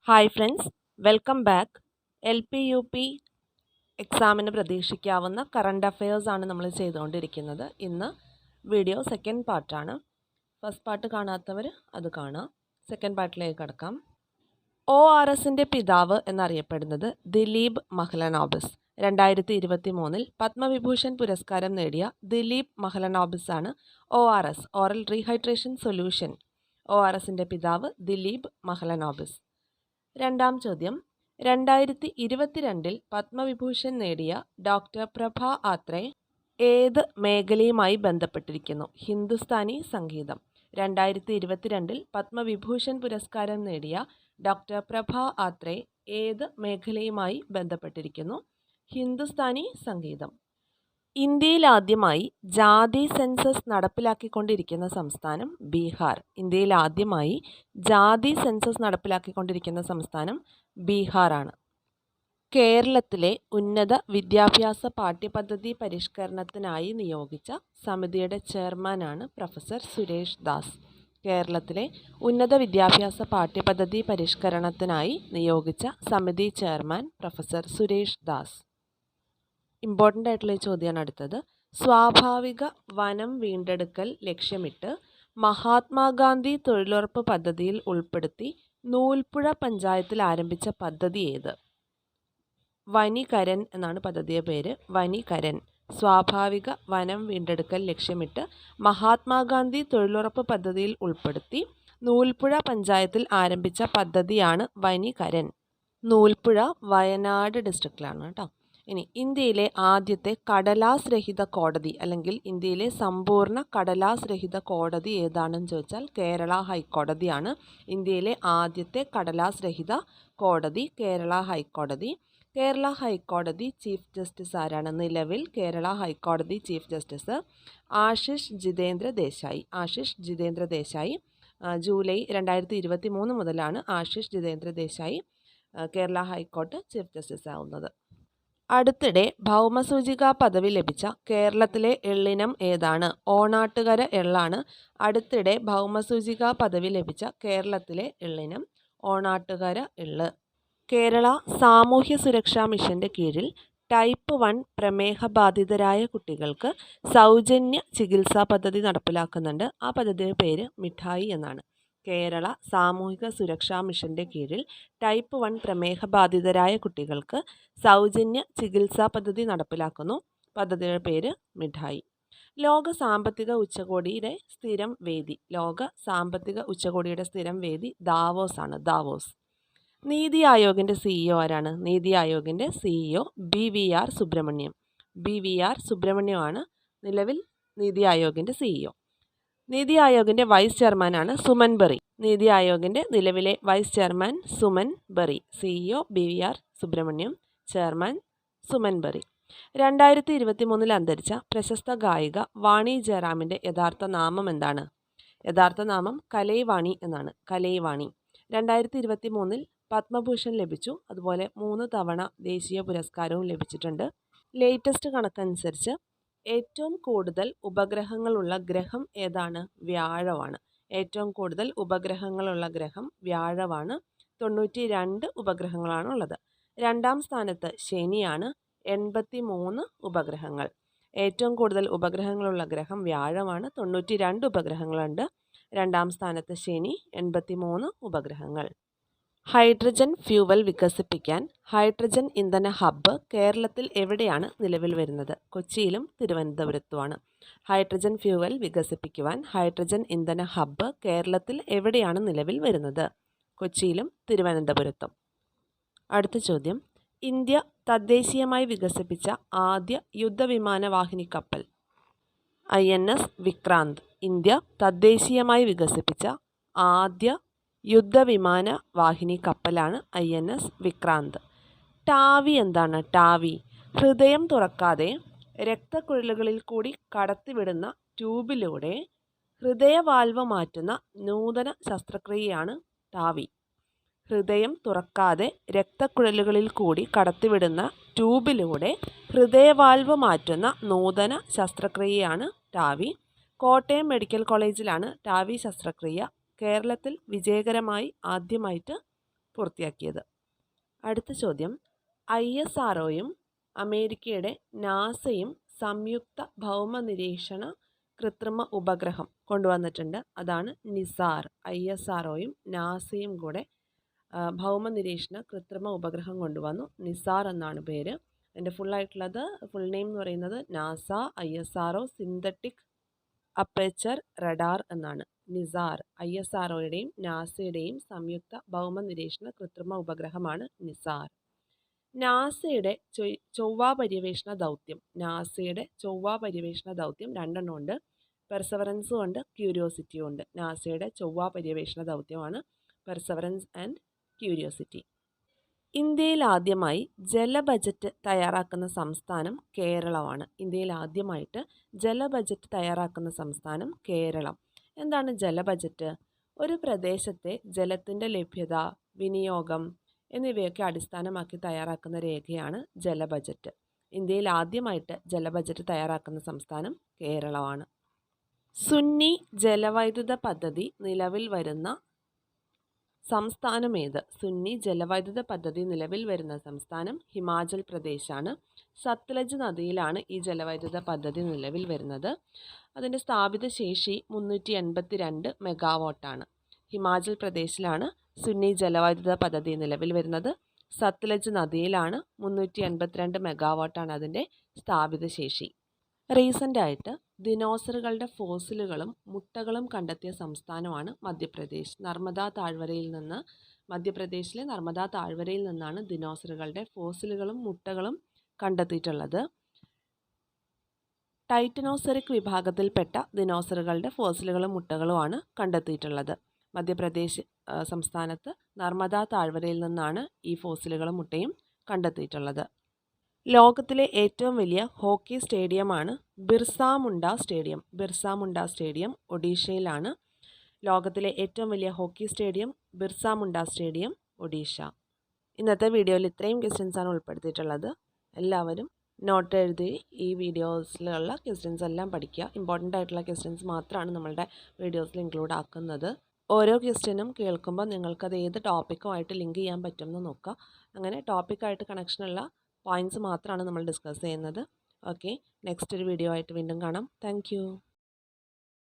Hi friends, welcome back. L P U P എക്സാമിന് പ്രതീക്ഷിക്കാവുന്ന current affairs ആണ് നമ്മൾ ചെയ്തുകൊണ്ടിരിക്കുന്നത്. ഇന്ന് വീഡിയോ സെക്കൻഡ് പാർട്ടാണ്. ഫസ്റ്റ് പാർട്ട് കാണാത്തവർ അത് കാണാം. സെക്കൻഡ് പാർട്ടിലേക്ക് കടക്കാം. ORSന്റെ പിതാവ് എന്നറിയപ്പെടുന്നത് ദിലീപ് മഹ്ലനോബിസ്. 2023 പത്മവിഭൂഷൺ പുരസ്കാരം നേടിയ ദിലീപ് മഹ്ലനോബിസ് ആണ് ORS, ഓറൽ റീഹൈഡ്രേഷൻ സൊല്യൂഷൻ. ORSന്റെ പിതാവ് ദിലീപ് മഹ്ലനോബിസ്. രണ്ടാം ചോദ്യം, 2022 പത്മവിഭൂഷൺ നേടിയ ഡോക്ടർ പ്രഭ ആത്രേ ഏത് മേഖലയുമായി ബന്ധപ്പെട്ടിരിക്കുന്നു? ഹിന്ദുസ്ഥാനി സംഗീതം. 2022 പത്മവിഭൂഷൺ പുരസ്കാരം നേടിയ ഡോക്ടർ പ്രഭ ആത്രേ ഏത് മേഖലയുമായി ബന്ധപ്പെട്ടിരിക്കുന്നു? ഹിന്ദുസ്ഥാനി സംഗീതം. ഇന്ത്യയിൽ ആദ്യമായി ജാതി സെൻസസ് നടപ്പിലാക്കിക്കൊണ്ടിരിക്കുന്ന സംസ്ഥാനം ബീഹാർ. ഇന്ത്യയിൽ ആദ്യമായി ജാതി സെൻസസ് നടപ്പിലാക്കിക്കൊണ്ടിരിക്കുന്ന സംസ്ഥാനം ബീഹാറാണ്. കേരളത്തിലെ ഉന്നത വിദ്യാഭ്യാസ പാഠ്യപദ്ധതി പരിഷ്കരണത്തിനായി നിയോഗിച്ച സമിതിയുടെ ചെയർമാനാണ് പ്രൊഫസർ സുരേഷ് ദാസ്. കേരളത്തിലെ ഉന്നത വിദ്യാഭ്യാസ പാഠ്യപദ്ധതി പരിഷ്കരണത്തിനായി നിയോഗിച്ച സമിതി chairman professor Suresh Das. Important ആയിട്ടുള്ള ചോദ്യമാണ് അടുത്തത്. സ്വാഭാവിക വനം വീണ്ടെടുക്കൽ ലക്ഷ്യമിട്ട് മഹാത്മാഗാന്ധി തൊഴിലുറപ്പ് പദ്ധതിയിൽ ഉൾപ്പെടുത്തി നൂൽപ്പുഴ പഞ്ചായത്തിൽ ആരംഭിച്ച പദ്ധതി ഏത്? വനികരൻ എന്നാണ് പദ്ധതിയുടെ പേര്. വനികരൻ. സ്വാഭാവിക വനം വീണ്ടെടുക്കൽ ലക്ഷ്യമിട്ട് മഹാത്മാഗാന്ധി തൊഴിലുറപ്പ് പദ്ധതിയിൽ ഉൾപ്പെടുത്തി നൂൽപ്പുഴ പഞ്ചായത്തിൽ ആരംഭിച്ച പദ്ധതിയാണ് വനികരൻ. നൂൽപ്പുഴ വയനാട് ഡിസ്ട്രിക്റ്റിലാണ് കേട്ടോ. ഇനി ഇന്ത്യയിലെ ആദ്യത്തെ കടലാസ് രഹിത കോടതി അല്ലെങ്കിൽ ഇന്ത്യയിലെ സമ്പൂർണ്ണ കടലാസ് രഹിത കോടതി ഏതാണെന്ന് ചോദിച്ചാൽ കേരള ഹൈക്കോടതിയാണ്. ഇന്ത്യയിലെ ആദ്യത്തെ കടലാസ് രഹിത കോടതി കേരള ഹൈക്കോടതി. കേരള ഹൈക്കോടതി ചീഫ് ജസ്റ്റിസ് ആരാണ്? നിലവിൽ കേരള ഹൈക്കോടതി chief justice Ashish Jitendra Desai. Ashish Jitendra Desai. July 2023 മുതലാണ് ആശിഷ് ജിതേന്ദ്ര ദേശായി കേരള ഹൈക്കോടതി ചീഫ് ജസ്റ്റിസ് ആവുന്നത്. അടുത്തിടെ ഭൗമസൂചികാ പദവി ലഭിച്ച കേരളത്തിലെ എള്ളിനം ഏതാണ്? ഓണാട്ടുകര എള്ളാണ്. അടുത്തിടെ ഭൗമസൂചികാ പദവി ലഭിച്ച കേരളത്തിലെ എള്ളിനം ഓണാട്ടുകര എള്ള്. കേരള സാമൂഹ്യ സുരക്ഷാ മിഷന്റെ കീഴിൽ ടൈപ്പ് 1 പ്രമേഹബാധിതരായ കുട്ടികൾക്ക് സൗജന്യ ചികിത്സാ പദ്ധതി നടപ്പിലാക്കുന്നുണ്ട്. ആ പദ്ധതിയുടെ പേര് മിഠായി എന്നാണ്. കേരള സാമൂഹിക സുരക്ഷാ മിഷന്റെ കീഴിൽ ടൈപ്പ് 1 പ്രമേഹബാധിതരായ കുട്ടികൾക്ക് സൗജന്യ ചികിത്സാ പദ്ധതി നടപ്പിലാക്കുന്നു. പദ്ധതിയുടെ പേര് മിഠായി. ലോക സാമ്പത്തിക ഉച്ചകോടിയുടെ സ്ഥിരം വേദി. ലോക സാമ്പത്തിക ഉച്ചകോടിയുടെ സ്ഥിരം വേദി ദാവോസ് ആണ്. ദാവോസ്. നീതി ആയോഗിന്റെ CEO ആരാണ്? നീതി ആയോഗിന്റെ CEO BVR സുബ്രഹ്മണ്യം. BVR സുബ്രഹ്മണ്യമാണ് നിലവിൽ നീതി ആയോഗിന്റെ CEO. നീതി ആയോഗിന്റെ വൈസ് ചെയർമാനാണ് സുമൻ ബറി. നീതി ആയോഗിന്റെ നിലവിലെ vice chairman Suman Bery. CEO BVR Subrahmanyam, chairman Suman Bery. 2023 അന്തരിച്ച പ്രശസ്ത ഗായിക വാണി ജയറാമിന്റെ യഥാർത്ഥ നാമം എന്താണ്? യഥാർത്ഥ നാമം കലൈവാണി എന്നാണ്. കലൈവാണി. 2023 പത്മഭൂഷൺ ലഭിച്ചു. അതുപോലെ 3 തവണ ദേശീയ പുരസ്കാരവും ലഭിച്ചിട്ടുണ്ട്. ലേറ്റസ്റ്റ് കണക്കനുസരിച്ച് ഏറ്റവും കൂടുതൽ ഉപഗ്രഹങ്ങളുള്ള ഗ്രഹം ഏതാണ്? വ്യാഴമാണ്. ഏറ്റവും കൂടുതൽ ഉപഗ്രഹങ്ങളുള്ള ഗ്രഹം വ്യാഴമാണ്. 92 ഉപഗ്രഹങ്ങളാണ് ഉള്ളത്. രണ്ടാം സ്ഥാനത്ത് ശനിയാണ്. 83 ഉപഗ്രഹങ്ങൾ. ഏറ്റവും കൂടുതൽ ഉപഗ്രഹങ്ങളുള്ള ഗ്രഹം വ്യാഴമാണ്. 92 ഉപഗ്രഹങ്ങളുണ്ട്. രണ്ടാം സ്ഥാനത്ത് ശനി, 83 ഉപഗ്രഹങ്ങൾ. ഹൈഡ്രജൻ ഫ്യൂവൽ വികസിപ്പിക്കാൻ ഹൈഡ്രജൻ ഇന്ധന ഹബ്ബ് കേരളത്തിൽ എവിടെയാണ് നിലവിൽ വരുന്നത്? കൊച്ചിയിലും തിരുവനന്തപുരത്തുമാണ്. ഹൈഡ്രജൻ ഫ്യൂവൽ വികസിപ്പിക്കുവാൻ ഹൈഡ്രജൻ ഇന്ധന ഹബ്ബ് കേരളത്തിൽ എവിടെയാണ് നിലവിൽ വരുന്നത്? കൊച്ചിയിലും തിരുവനന്തപുരത്തും. അടുത്ത ചോദ്യം, ഇന്ത്യ തദ്ദേശീയമായി വികസിപ്പിച്ച ആദ്യ യുദ്ധവിമാനവാഹിനി കപ്പൽ? INS വിക്രാന്ത്. ഇന്ത്യ തദ്ദേശീയമായി വികസിപ്പിച്ച ആദ്യ യുദ്ധവിമാന വാഹിനി കപ്പലാണ് INS വിക്രാന്ത്. ടാവി എന്താണ്? ടാവി ഹൃദയം തുറക്കാതെ രക്തക്കുഴലുകളിൽ കൂടി കടത്തിവിടുന്ന ട്യൂബിലൂടെ ഹൃദയവാൽവ് മാറ്റുന്ന നൂതന ശസ്ത്രക്രിയയാണ് ടാവി. ഹൃദയം തുറക്കാതെ രക്തക്കുഴലുകളിൽ കൂടി കടത്തിവിടുന്ന ട്യൂബിലൂടെ ഹൃദയവാൽവ് മാറ്റുന്ന നൂതന ശസ്ത്രക്രിയയാണ് ടാവി. കോട്ടയം മെഡിക്കൽ കോളേജിലാണ് ടാവി ശസ്ത്രക്രിയ കേരളത്തിൽ വിജയകരമായി ആദ്യമായിട്ട് പൂർത്തിയാക്കിയത്. അടുത്ത ചോദ്യം, ISROയും അമേരിക്കയുടെ നാസയും സംയുക്ത ഭൗമ നിരീക്ഷണ കൃത്രിമ ഉപഗ്രഹം കൊണ്ടുവന്നിട്ടുണ്ട്. അതാണ് നിസാർ. ISROയും നാസയും കൂടെ ഭൗമ നിരീക്ഷണ കൃത്രിമ ഉപഗ്രഹം കൊണ്ടുവന്നു. നിസാർ എന്നാണ് പേര്. അതിൻ്റെ ഫുൾ നെയിം എന്ന് പറയുന്നത് NASA ISRO synthetic aperture radar എന്നാണ്. നിസാർ ISROയുടെയും നാസയുടെയും സംയുക്ത ഭൗമ നിരീക്ഷണ കൃത്രിമ ഉപഗ്രഹമാണ് നിസാർ. നാസയുടെ ചൊവ്വാ പര്യവേഷണ ദൗത്യം രണ്ടെണ്ണം ഉണ്ട്. പെർസെവറൻസും ഉണ്ട്, ക്യൂരിയോസിറ്റിയും ഉണ്ട്. നാസയുടെ ചൊവ്വാ പര്യവേഷണ ദൗത്യമാണ് പെർസെവറൻസ് ആൻഡ് ക്യൂരിയോസിറ്റി. ഇന്ത്യയിൽ ആദ്യമായി ജല ബജറ്റ് തയ്യാറാക്കുന്ന സംസ്ഥാനം കേരളമാണ്. ഇന്ത്യയിൽ ആദ്യമായിട്ട് ജല ബജറ്റ് തയ്യാറാക്കുന്ന സംസ്ഥാനം കേരളം. എന്താണ് ജല ബജറ്റ്? ഒരു പ്രദേശത്തെ ജലത്തിൻ്റെ ലഭ്യത, വിനിയോഗം എന്നിവയൊക്കെ അടിസ്ഥാനമാക്കി തയ്യാറാക്കുന്ന രേഖയാണ് ജല ബജറ്റ്. ഇന്ത്യയിൽ ആദ്യമായിട്ട് ജല ബജറ്റ് തയ്യാറാക്കുന്ന സംസ്ഥാനം കേരളമാണ്. സുന്നി ജലവൈദ്യുത പദ്ധതി നിലവിൽ വരുന്ന സംസ്ഥാനം ഏത്? സുന്നി ജലവൈദ്യുത പദ്ധതി നിലവിൽ വരുന്ന സംസ്ഥാനം ഹിമാചൽ പ്രദേശാണ്. സത്ലജ് നദിയിലാണ് ഈ ജലവൈദ്യുത പദ്ധതി നിലവിൽ വരുന്നത്. അതിൻ്റെ സ്ഥാപിത ശേഷി 382 മെഗാവാട്ടാണ്. ഹിമാചൽ പ്രദേശിലാണ് സുന്നി ജലവൈദ്യുത പദ്ധതി നിലവിൽ വരുന്നത്. സത്ലജ് നദിയിലാണ് 382 മെഗാവാട്ടാണ് അതിൻ്റെ സ്ഥാപിത ശേഷി. റീസെൻ്റായിട്ട് ദിനോസറുകളുടെ ഫോസിലുകളും മുട്ടകളും കണ്ടെത്തിയ സംസ്ഥാനമാണ് മധ്യപ്രദേശ്. മധ്യപ്രദേശിലെ നർമ്മദ താഴ്വരയിൽ നിന്നാണ് ദിനോസറുകളുടെ ഫോസിലുകളും മുട്ടകളും കണ്ടെത്തിയിട്ടുള്ളത്. ടൈറ്റനോസറിക് വിഭാഗത്തിൽപ്പെട്ട ദിനോസറുകളുടെ ഫോസിലുകളും മുട്ടകളുമാണ് കണ്ടെത്തിയിട്ടുള്ളത്. മധ്യപ്രദേശ് സംസ്ഥാനത്ത് നർമ്മദ താഴ്വരയിൽ നിന്നാണ് ഈ ഫോസിലുകളും മുട്ടയും കണ്ടെത്തിയിട്ടുള്ളത്. ലോകത്തിലെ ഏറ്റവും വലിയ ഹോക്കി സ്റ്റേഡിയമാണ് ബിർസാ മുണ്ട സ്റ്റേഡിയം ഒഡീഷയിലാണ്. ലോകത്തിലെ ഏറ്റവും വലിയ ഹോക്കി സ്റ്റേഡിയം ബിർസാ മുണ്ട സ്റ്റേഡിയം, ഒഡീഷ. ഇന്നത്തെ വീഡിയോയിൽ ഇത്രയും ക്വസ്റ്റ്യൻസാണ് ഉൾപ്പെടുത്തിയിട്ടുള്ളത്. എല്ലാവരും നോട്ട് എഴുതി ഈ വീഡിയോസിലുള്ള ക്വസ്റ്റ്യൻസ് എല്ലാം പഠിക്കുക. ഇമ്പോർട്ടൻ്റ് ആയിട്ടുള്ള ക്വസ്റ്റ്യൻസ് മാത്രമാണ് നമ്മളുടെ വീഡിയോസിൽ ഇൻക്ലൂഡ് ആക്കുന്നത്. ഓരോ ക്വസ്റ്റ്യനും കേൾക്കുമ്പോൾ നിങ്ങൾക്കത് ഏത് ടോപ്പിക്കുമായിട്ട് ലിങ്ക് ചെയ്യാൻ പറ്റുമെന്ന് നോക്കുക. അങ്ങനെ ടോപ്പിക്കായിട്ട് കണക്ഷനുള്ള പോയിൻറ്റ്സ് മാത്രമാണ് നമ്മൾ ഡിസ്കസ് ചെയ്യുന്നത്. ഓക്കെ, നെക്സ്റ്റ് ഒരു വീഡിയോ ആയിട്ട് വീണ്ടും കാണാം. താങ്ക്